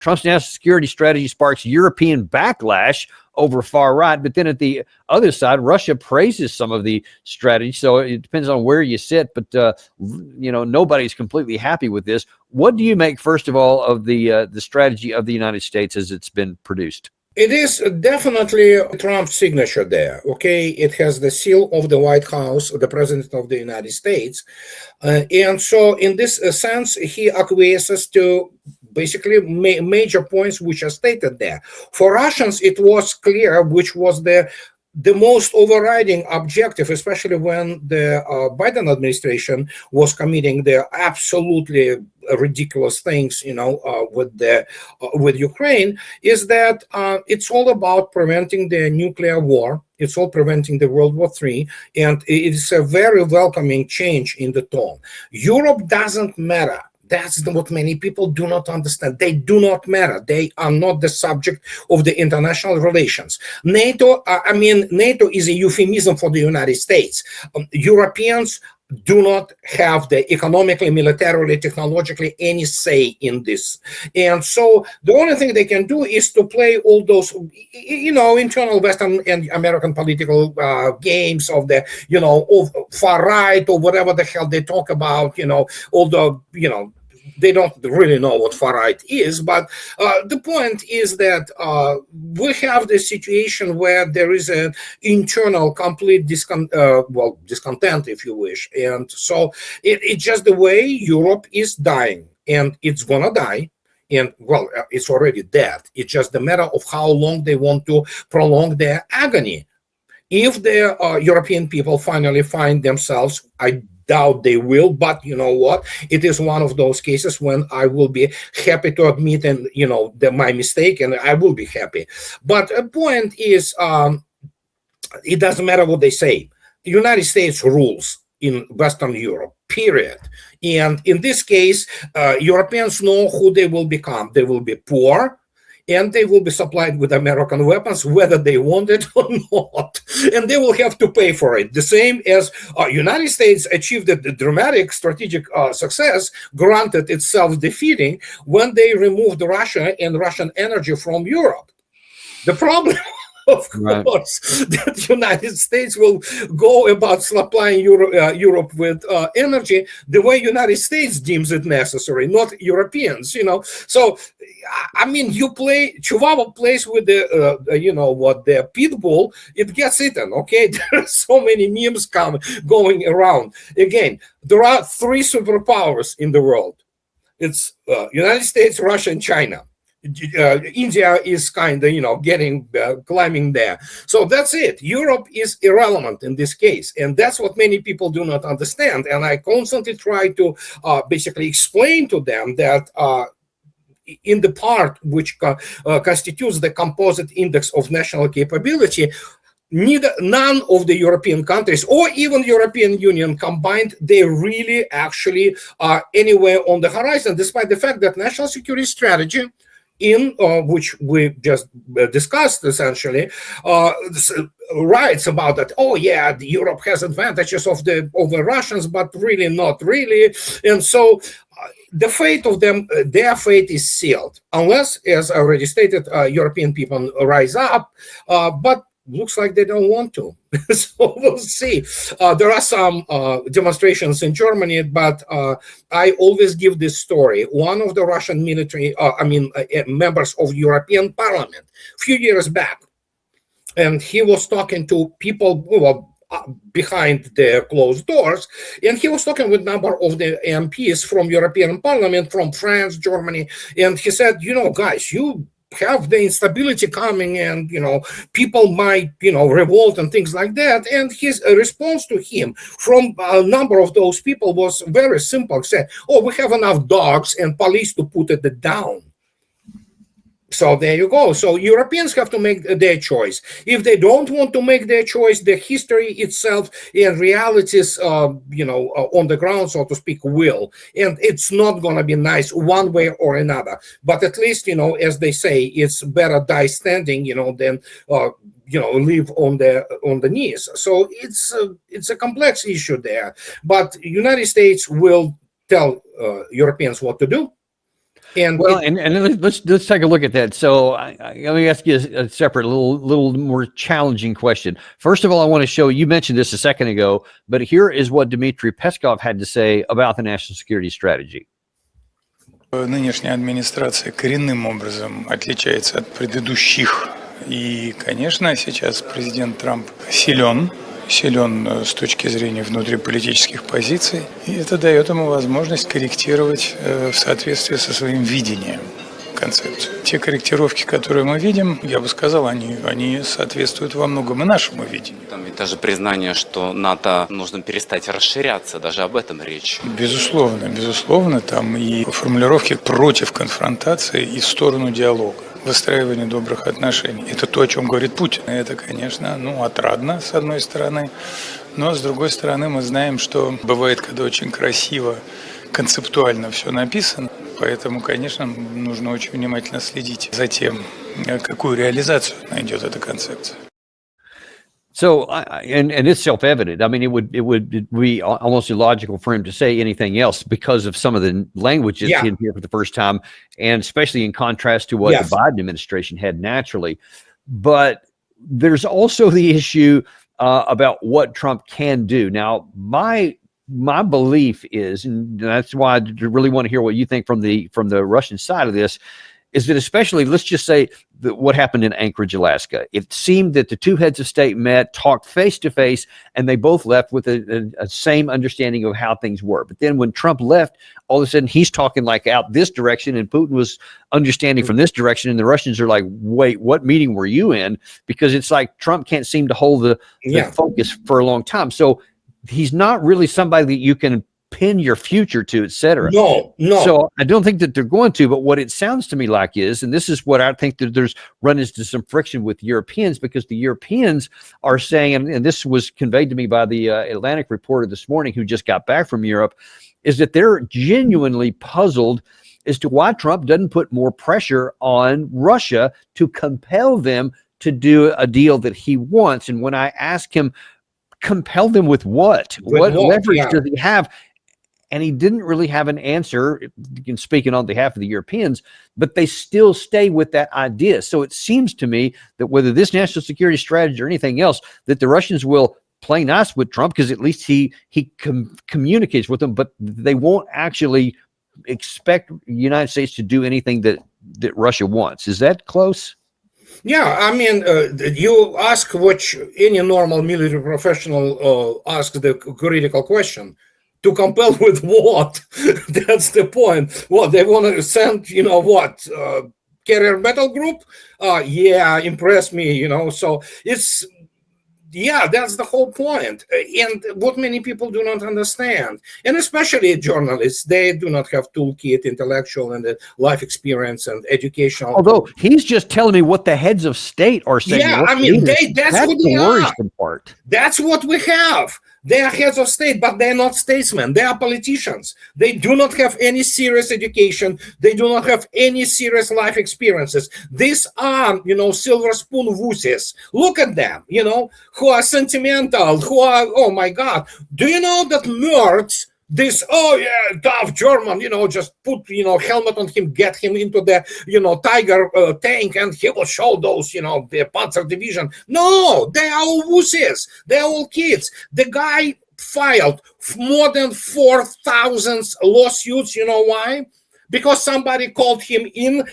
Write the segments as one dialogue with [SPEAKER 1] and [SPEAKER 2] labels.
[SPEAKER 1] Trump's national security strategy sparks European backlash over far right, but then at the other side, Russia praises some of the strategy. So it depends on where you sit, but nobody's completely happy with this. What do you make, first of all, of the strategy of the United States as it's been produced?
[SPEAKER 2] It is definitely Trump's signature there, okay? It has the seal of the White House, the President of the United States. And so in this sense, he acquiesces to basically major points which are stated there. For Russians, it was clear which was the most overriding objective, especially when the Biden administration was committing the absolutely ridiculous things, with Ukraine, is that it's all about preventing the nuclear war. It's all preventing the World War III, and it's a very welcoming change in the tone. Europe doesn't matter. That's what many people do not understand. They do not matter. They are not the subject of the international relations. NATO is a euphemism for the United States. Europeans do not have the economically, militarily, technologically any say in this. And so the only thing they can do is to play all those, internal Western and American political games of the, of far right or whatever the hell they talk about, although, they don't really know what far right is, but the point is that we have this situation where there is an internal complete discontent, if you wish. And so it's just the way Europe is dying, and it's gonna die. And it's already dead. It's just a matter of how long they want to prolong their agony. If the European people finally find themselves, I doubt they will, but you know what? It is one of those cases when I will be happy to admit my mistake, and I will be happy. But the point is, it doesn't matter what they say. The United States rules in Western Europe, period. And in this case, Europeans know who they will become. They will be poor, and they will be supplied with American weapons, whether they want it or not. And they will have to pay for it. The same as United States achieved the dramatic strategic success, granted it's self-defeating, when they removed Russia and Russian energy from Europe. The problem, of course, that the United States will go about supplying Europe with energy the way United States deems it necessary, not Europeans, So, you play, Chihuahua plays with the pit bull, it gets eaten, okay? There are so many memes going around. Again, there are three superpowers in the world. It's United States, Russia, and China. India is kind of climbing there. So that's it. Europe is irrelevant in this case, and that's what many people do not understand. And I constantly try to basically explain to them that in the part which constitutes the composite index of national capability, none of the European countries or even European Union combined, they really actually are anywhere on the horizon, despite the fact that national security strategy, in which we just discussed essentially, writes about that. Oh yeah, Europe has advantages over Russians, but really not really. And so the fate of them, their fate is sealed, unless, as I already stated, European people rise up. But looks like they don't want to. So we'll see. There are some demonstrations in Germany, but I always give this story. One of the Russian military, members of European Parliament, a few years back, and he was talking to people behind the closed doors, and he was talking with a number of the MPs from European Parliament, from France, Germany, and he said, guys, you have the instability coming, and people might revolt and things like that. And his response to him from a number of those people was very simple. He said, oh, we have enough dogs and police to put it down. So there you go. So Europeans have to make their choice. If they don't want to make their choice, the history itself and realities, on the ground, so to speak, will. And it's not going to be nice one way or another. But at least, as they say, it's better die standing, than live on the knees. So it's a complex issue there. But United States will tell Europeans what to do. And
[SPEAKER 1] Well, and let's take a look at that. So let me ask you a separate, little more challenging question. First of all, I want to show you mentioned this a second ago, but here is what Dmitry Peskov had to say about the national security strategy.
[SPEAKER 3] Нынешняя администрация коренным образом отличается от предыдущих. И, конечно, сейчас президент Трамп силен с точки зрения внутриполитических позиций, и это дает ему возможность корректировать в соответствии со своим видением концепцию. Те корректировки, которые мы видим, я бы сказал, они соответствуют во многом и нашему видению.
[SPEAKER 4] Там ведь даже признание, что НАТО нужно перестать расширяться, даже об этом речь.
[SPEAKER 3] Безусловно, там и формулировки против конфронтации и в сторону диалога. Выстраивание добрых отношений. Это то, о чем говорит Путин. И это, конечно, отрадно, с одной стороны. Но, с другой стороны, мы знаем, что бывает, когда очень красиво, концептуально все написано. Поэтому, конечно, нужно очень внимательно следить за тем, какую реализацию найдет эта концепция.
[SPEAKER 1] So, and it's self-evident. I mean, it would be almost illogical for him to say anything else because of some of the languages in here for the first time, and especially in contrast to what the Biden administration had naturally. But there's also the issue about what Trump can do. Now, my belief is, and that's why I really want to hear what you think from the Russian side of this, is that especially, let's just say what happened in Anchorage, Alaska. It seemed that the two heads of state met, talked face to face, and they both left with a same understanding of how things were. But then when Trump left, all of a sudden he's talking like out this direction, and Putin was understanding from this direction, and the Russians are like, wait, what meeting were you in? Because it's like Trump can't seem to hold the focus for a long time. So he's not really somebody that you can pin your future to, etc.
[SPEAKER 2] No.
[SPEAKER 1] So I don't think that they're going to, but what it sounds to me like is, and this is what I think that there's run into some friction with Europeans, because the Europeans are saying, and this was conveyed to me by the Atlantic reporter this morning who just got back from Europe, is that they're genuinely puzzled as to why Trump doesn't put more pressure on Russia to compel them to do a deal that he wants. And when I ask him, compel them with what? What leverage does he have? And he didn't really have an answer, speaking on behalf of the Europeans, but they still stay with that idea. So it seems to me that whether this national security strategy or anything else, that the Russians will play nice with Trump because at least he communicates with them, but they won't actually expect the United States to do anything that Russia wants. Is that close?
[SPEAKER 2] Yeah, I mean, you ask what any normal military professional asks the critical question. To compel with what? That's the point. What, they want to send, carrier battle group? Impress me, So it's, that's the whole point. And what many people do not understand, and especially journalists, they do not have toolkit, intellectual and life experience and educational.
[SPEAKER 1] Although he's just telling me what the heads of state are saying.
[SPEAKER 2] Yeah, I mean, that's what they are.
[SPEAKER 1] Part.
[SPEAKER 2] That's what we have. They are heads of state, but they're not statesmen. They are politicians. They do not have any serious education. They do not have any serious life experiences. These are, silver spoon wussies. Look at them, who are sentimental, who are, oh my God. Do you know that Merz, this, tough German, just put, helmet on him, get him into the, Tiger tank, and he will show those, the Panzer division. No, they are all wussies. They are all kids. The guy filed more than 4,000 lawsuits. You know why? Because somebody called him in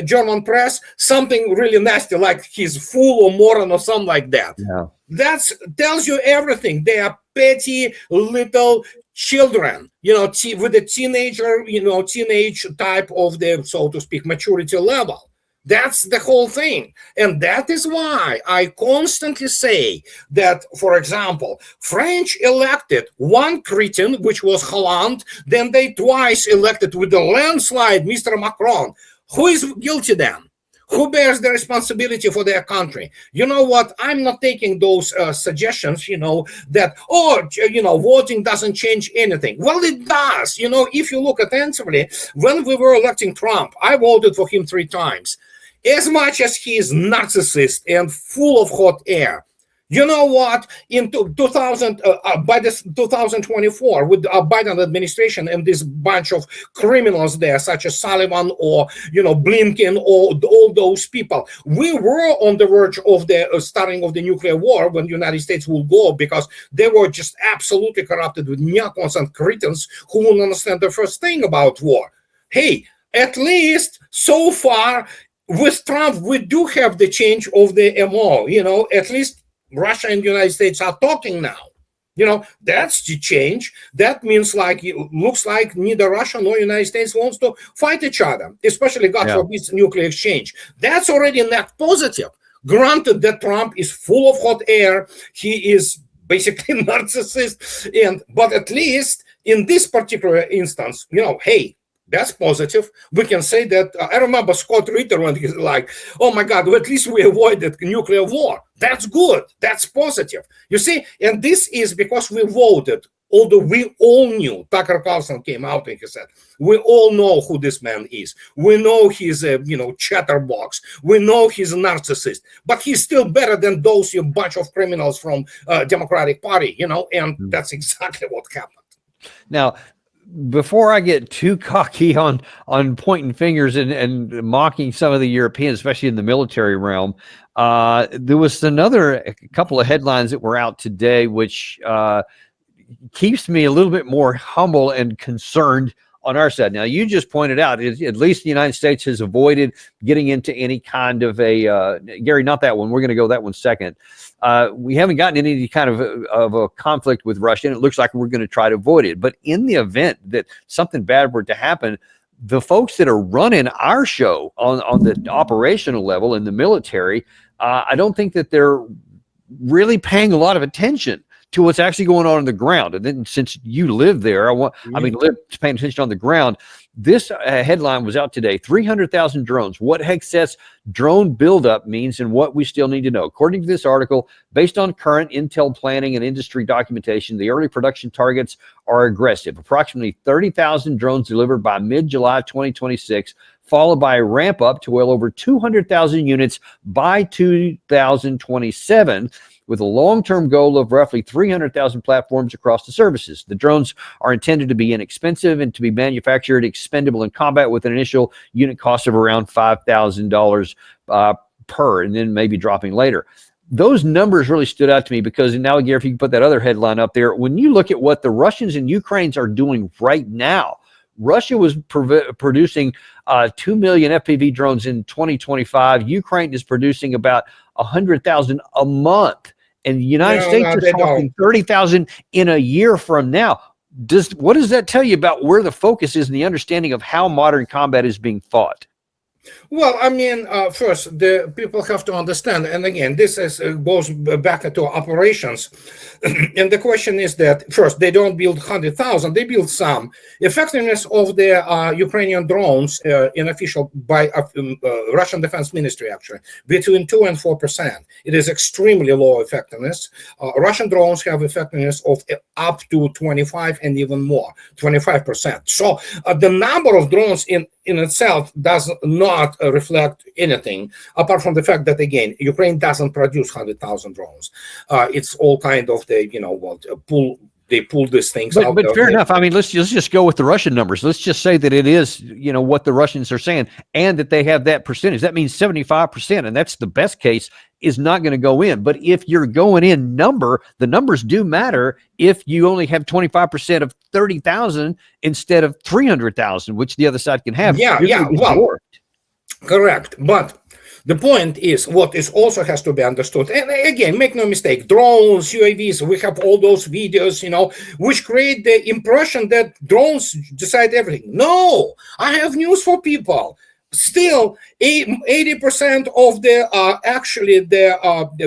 [SPEAKER 2] German press something really nasty, like he's fool or moron or something like that.
[SPEAKER 1] Yeah.
[SPEAKER 2] That tells you everything. They are petty little children, with a teenager, teenage type of the, so to speak, maturity level. That's the whole thing. And that is why I constantly say that, for example, French elected one cretin, which was Hollande, then they twice elected with a landslide Mr. Macron. Who is guilty then? Who bears the responsibility for their country? You know what? I'm not taking those suggestions, that, voting doesn't change anything. Well, it does. If you look attentively, when we were electing Trump, I voted for him 3 times. As much as he is narcissist and full of hot air, You know what? In 2000, by this 2024, with the Biden administration and this bunch of criminals there, such as Sullivan or Blinken or all those people, we were on the verge of the starting of the nuclear war when the United States will go, because they were just absolutely corrupted with neocons and cretins who won't understand the first thing about war. Hey, at least so far with Trump, we do have the change of the MO. At least Russia and the United States are talking now. That's the change. That means it looks like neither Russia nor United States wants to fight each other, especially, God forbid, nuclear exchange. That's already net positive. Granted that Trump is full of hot air. He is basically narcissist. But at least in this particular instance, hey, that's positive. We can say that. I remember Scott Ritter when he's like, oh my God, well, at least we avoided nuclear war. That's good. That's positive. You see, and this is because we voted, although we all knew. Tucker Carlson came out and he said, we all know who this man is. We know he's a, chatterbox. We know he's a narcissist, but he's still better than those bunch of criminals from Democratic Party, and that's exactly what happened.
[SPEAKER 1] Now, before I get too cocky on pointing fingers and mocking some of the Europeans, especially in the military realm, there was a couple of headlines that were out today, which keeps me a little bit more humble and concerned on our side. Now, you just pointed out, at least the United States has avoided getting into any kind of a, Gary, not that one. We're going to go that one second. We haven't gotten any kind of a conflict with Russia, and it looks like we're going to try to avoid it. But in the event that something bad were to happen, the folks that are running our show on the operational level in the military, I don't think that they're really paying a lot of attention to what's actually going on the ground. And then since you live there, paying attention on the ground. This headline was out today, 300,000 drones. What excess drone buildup means and what we still need to know. According to this article, based on current intel planning and industry documentation, the early production targets are aggressive. Approximately 30,000 drones delivered by mid-July 2026, followed by a ramp up to well over 200,000 units by 2027, with a long-term goal of roughly 300,000 platforms across the services. The drones are intended to be inexpensive and to be manufactured expendable in combat, with an initial unit cost of around $5,000 per, and then maybe dropping later. Those numbers really stood out to me because now, Gary, if you can put that other headline up there, when you look at what the Russians and Ukrainians are doing right now, Russia was producing 2 million FPV drones in 2025. Ukraine is producing about 100,000 a month. And the United States is talking 30,000 in a year from now. What does that tell you about where the focus is in the understanding of how modern combat is being fought?
[SPEAKER 2] Well, first, the people have to understand, and again, this goes back to operations. And the question is that, first, they don't build 100,000, they build some. Effectiveness of the Ukrainian drones, unofficial by Russian Defense Ministry, actually, between 2 and 4%. It is extremely low effectiveness. Russian drones have effectiveness of up to 25 and even more, 25%. So the number of drones in itself does not reflect anything apart from the fact that, again, Ukraine doesn't produce 100,000 drones. It's all kind of they pull these things out.
[SPEAKER 1] But fair enough. Let's just go with the Russian numbers. Let's just say that it is, what the Russians are saying, and that they have that percentage. That means 75%, and that's the best case, is not going to go in. But if you're going in the numbers do matter if you only have 25% of 30,000 instead of 300,000, which the other side can have.
[SPEAKER 2] Correct. But the point is, what is also has to be understood, and again, make no mistake, drones, UAVs, we have all those videos, which create the impression that drones decide everything. No, I have news for people. Still, 80% of the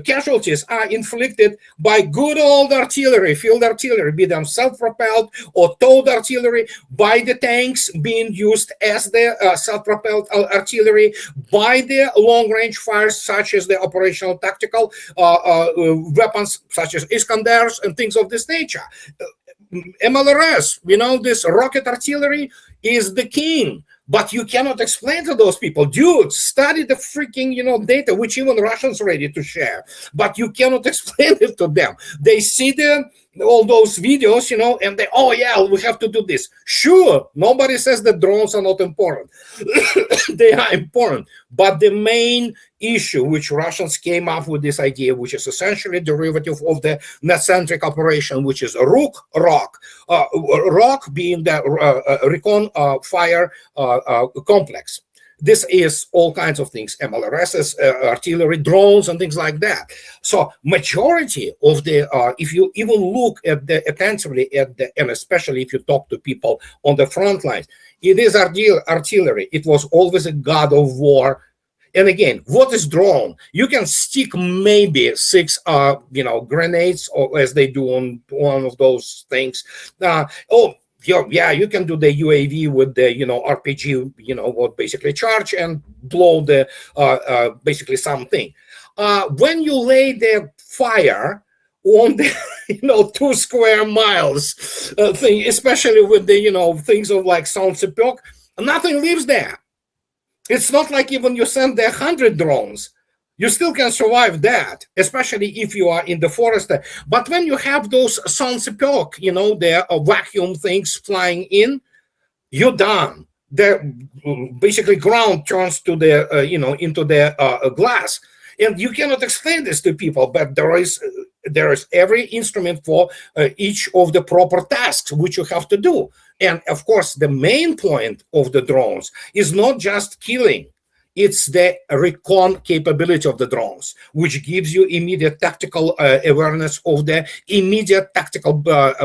[SPEAKER 2] casualties are inflicted by good old artillery, field artillery, be them self-propelled or towed artillery, by the tanks being used as the self-propelled artillery, by the long-range fires such as the operational tactical weapons such as Iskanders and things of this nature. MLRS, this rocket artillery is the king. But you cannot explain to those people, dude, study the freaking, data, which even Russians are ready to share. But you cannot explain it to them. They see all those videos, and they, oh yeah, we have to do this. Sure, nobody says that drones are not important. They are important. But the main issue, which Russians came up with this idea, which is essentially derivative of the net-centric operation, which is rock being the recon fire complex. This is all kinds of things, MLRSs, artillery, drones, and things like that. So majority of the, if you even look at attentively and especially if you talk to people on the front lines, it is artillery. It was always a god of war. And again, what is drone? You can stick maybe 6, grenades, or as they do on one of those things. Yeah, you can do the UAV with the, RPG, what basically charge and blow the, basically something. When you lay the fire on the, 2 square miles thing, especially with the, things of like Saint-Cypriot, nothing lives there. It's not like even you send the 100 drones. You still can survive that, especially if you are in the forest. But when you have those Saint-Cypriot, the vacuum things flying in, you're done. The basically ground turns to the, into the glass. And you cannot explain this to people, but there is every instrument for each of the proper tasks which you have to do. And of course, the main point of the drones is not just killing. It's the recon capability of the drones, which gives you immediate tactical awareness of the immediate tactical,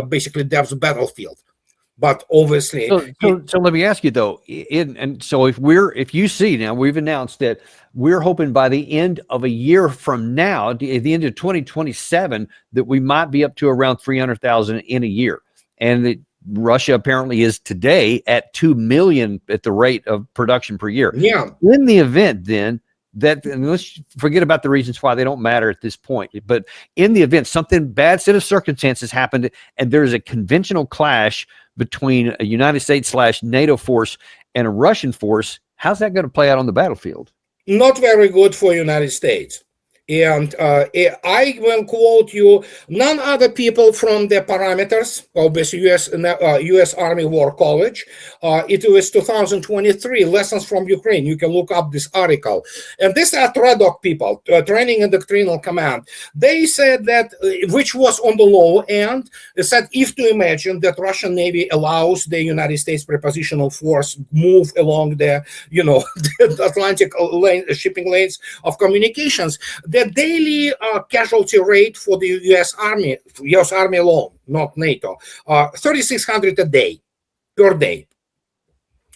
[SPEAKER 2] basically depth battlefield. But obviously,
[SPEAKER 1] so let me ask you though, so if you see now, we've announced that we're hoping by the end of a year from now, at the end of 2027, that we might be up to around 300,000 in a year, and Russia apparently is today at 2 million at the rate of production per year.
[SPEAKER 2] Yeah.
[SPEAKER 1] In the event then and let's forget about the reasons why they don't matter at this point, but in the event something bad set of circumstances happened and there's a conventional clash between a United States / NATO force and a Russian force, how's that going to play out on the battlefield?
[SPEAKER 2] Not very good for United States. And I will quote you, none other people from the parameters of this U.S. Army War College. It was 2023, Lessons from Ukraine. You can look up this article. And these are TRADOC people, Training and Doctrinal Command. They said that, which was on the low end, they said if to imagine that Russian Navy allows the United States prepositional force move along the, the Atlantic shipping lanes of communications, the daily casualty rate for the U.S. Army alone, not NATO, 3,600 a day, per day.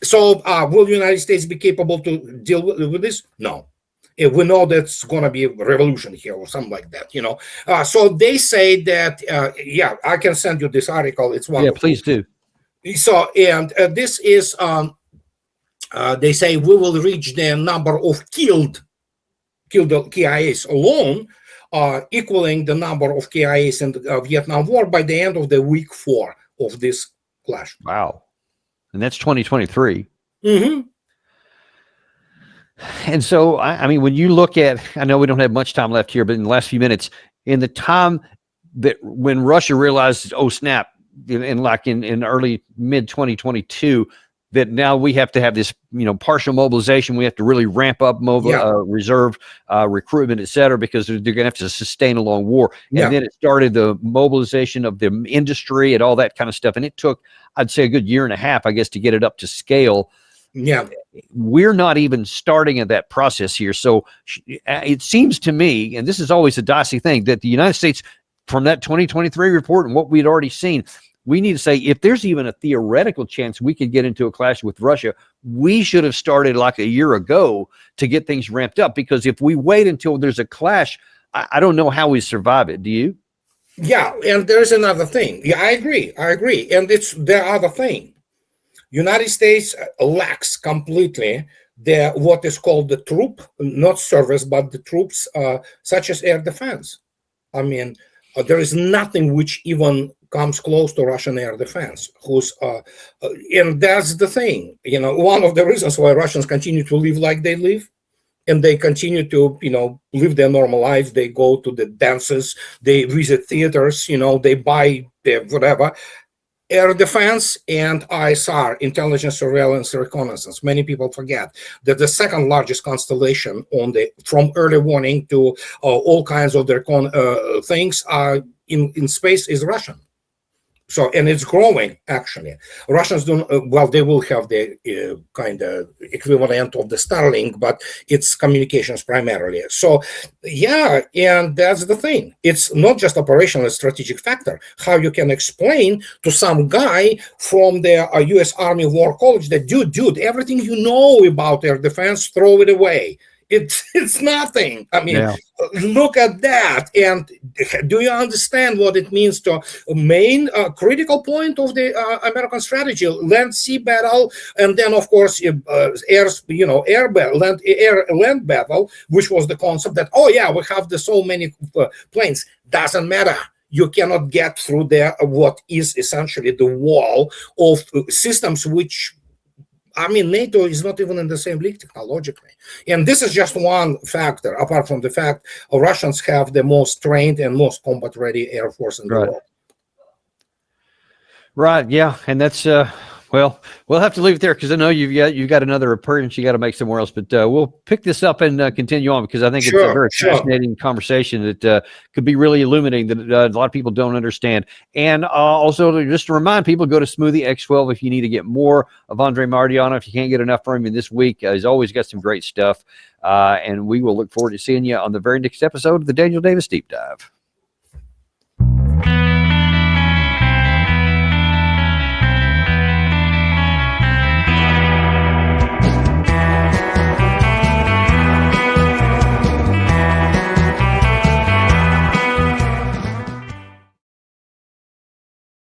[SPEAKER 2] So will the United States be capable to deal with this? No. We know that's going to be a revolution here or something like that, So they say that, I can send you this article. It's wonderful.
[SPEAKER 1] Yeah, please do.
[SPEAKER 2] So, and this is, they say we will reach the number of killed KIAs alone, equaling the number of KIAs in the Vietnam War by the end of the week 4 of this clash.
[SPEAKER 1] Wow. And that's 2023.
[SPEAKER 2] Mm-hmm.
[SPEAKER 1] And so, I mean, when you look at, I know we don't have much time left here, but in the last few minutes, in the time that when Russia realized, oh, snap, in early mid 2022, that now we have to have this, partial mobilization. We have to really ramp up reserve recruitment, et cetera, because they're going to have to sustain a long war. And then it started the mobilization of the industry and all that kind of stuff. And it took, I'd say, a good year and a half, I guess, to get it up to scale.
[SPEAKER 2] Yeah,
[SPEAKER 1] we're not even starting at that process here. So it seems to me, and this is always a dicey thing, that the United States, from that 2023 report and what we'd already seen, we need to say, if there's even a theoretical chance we could get into a clash with Russia, we should have started like a year ago to get things ramped up. Because if we wait until there's a clash, I don't know how we survive it. Do you?
[SPEAKER 2] Yeah, and there's another thing. Yeah, I agree. And it's the other thing. United States lacks completely what is called the troop, not service, but the troops, such as air defense. I mean, there is nothing which even comes close to Russian air defense, and that's the thing. One of the reasons why Russians continue to live like they live, and they continue to, live their normal lives. They go to the dances, they visit theaters, they buy whatever. Air defense and ISR, intelligence, surveillance, reconnaissance. Many people forget that the second largest constellation from early warning to all kinds of their things in space is Russian. So, and it's growing, actually. Russians they will have the kind of equivalent of the Starlink, but it's communications primarily. So, yeah, and that's the thing. It's not just operational strategic factor. How you can explain to some guy from the U.S. Army War College that, dude, everything you know about air defense, throw it away. It's nothing. I mean, look at that. And do you understand what it means to main critical point of the American strategy? Land-sea battle, and then of course land battle, which was the concept that we have so many planes. Doesn't matter. You cannot get through there what is essentially the wall of systems which. NATO is not even in the same league technologically. And this is just one factor, apart from the fact Russians have the most trained and most combat-ready Air Force in the world.
[SPEAKER 1] Right, yeah. And that's, we'll have to leave it there because I know you've got another appearance you got to make somewhere else. But we'll pick this up and continue on because I think it's a very fascinating conversation that could be really illuminating that a lot of people don't understand. And also, just to remind people, go to Smoothie X12 if you need to get more of Adrei Martyanov. If you can't get enough from him this week, he's always got some great stuff. And we will look forward to seeing you on the very next episode of the Daniel Davis Deep Dive.